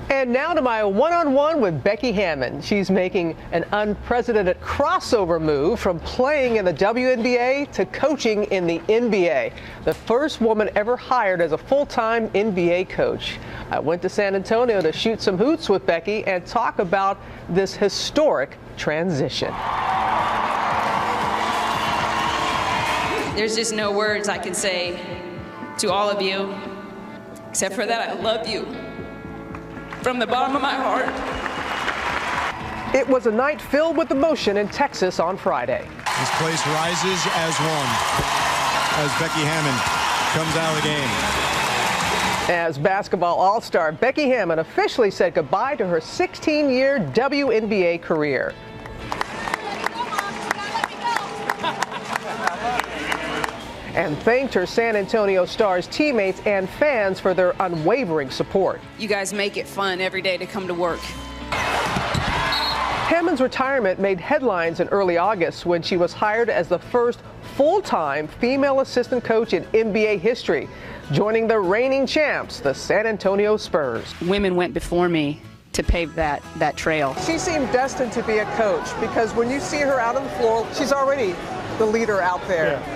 And now to my one-on-one with Becky Hammon. She's making an unprecedented crossover move from playing in the WNBA to coaching in the NBA. The first woman ever hired as a full-time NBA coach. I went to San Antonio to shoot some hoops with Becky and talk about this historic transition. There's just no words I can say to all of you, except for that I love you. From the bottom of my heart. It was a night filled with emotion in Texas on Friday. This place rises as one as Becky Hammon comes out of the game. As basketball all-star, Becky Hammon officially said goodbye to her 16-year WNBA career. And thanked her San Antonio Stars teammates and fans for their unwavering support. You guys make it fun every day to come to work. Hammon's retirement made headlines in early August when she was hired as the first full-time female assistant coach in NBA history, joining the reigning champs, the San Antonio Spurs. Women went before me to pave that trail. She seemed destined to be a coach because when you see her out on the floor, she's already the leader out there. Yeah.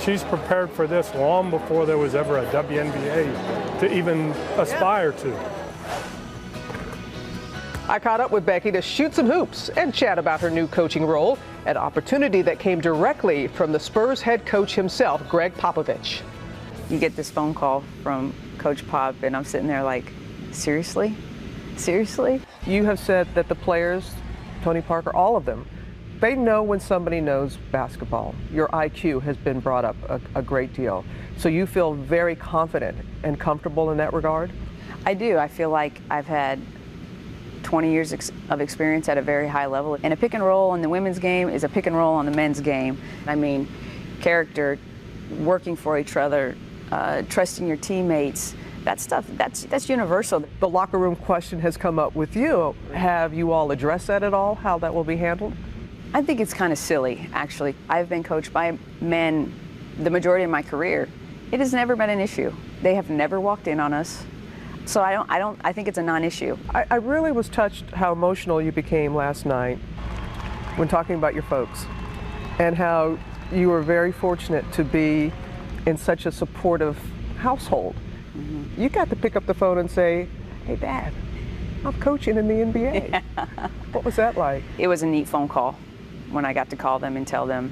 She's prepared for this long before there was ever a WNBA to even aspire to. I caught up with Becky to shoot some hoops and chat about her new coaching role, an opportunity that came directly from the Spurs head coach himself, Greg Popovich. You get this phone call from Coach Pop, and I'm sitting there like, seriously? Seriously? You have said that the players, Tony Parker, all of them, they know when somebody knows basketball. Your IQ has been brought up a great deal. So you feel very confident and comfortable in that regard? I do. I feel like I've had 20 years of experience at a very high level. And a pick and roll in the women's game is a pick and roll on the men's game. I mean, character, working for each other, trusting your teammates, that stuff, that's universal. The locker room question has come up with you. Have you all addressed that at all, how that will be handled? I think it's kind of silly, actually. I've been coached by men the majority of my career. It has never been an issue. They have never walked in on us. So I think it's a non-issue. I really was touched how emotional you became last night when talking about your folks and how you were very fortunate to be in such a supportive household. Mm-hmm. You got to pick up the phone and say, hey, Dad, I'm coaching in the NBA. Yeah. What was that like? It was a neat phone call when I got to call them and tell them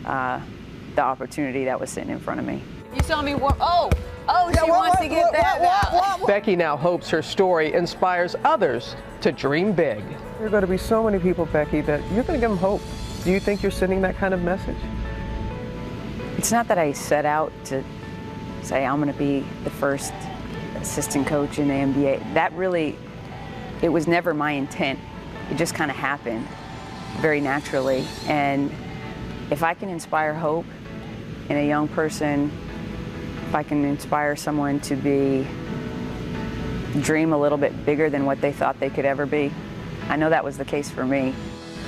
the opportunity that was sitting in front of me. You saw me, she wants to get that now. Becky now hopes her story inspires others to dream big. There are going to be so many people, Becky, that you're going to give them hope. Do you think you're sending that kind of message? It's not that I set out to say I'm going to be the first assistant coach in the NBA. That really, it was never my intent. It just kind of happened very naturally. And if I can inspire hope in a young person, if I can inspire someone to dream a little bit bigger than what they thought they could ever be, I know that was the case for me.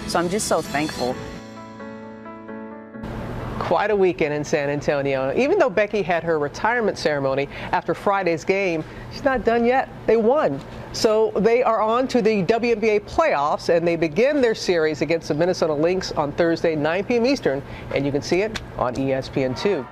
So I'm just so thankful. Quite a weekend in San Antonio. Even though Becky had her retirement ceremony after Friday's game, she's not done yet. They won. So they are on to the WNBA playoffs, and they begin their series against the Minnesota Lynx on Thursday, 9 p.m. Eastern, and you can see it on ESPN2.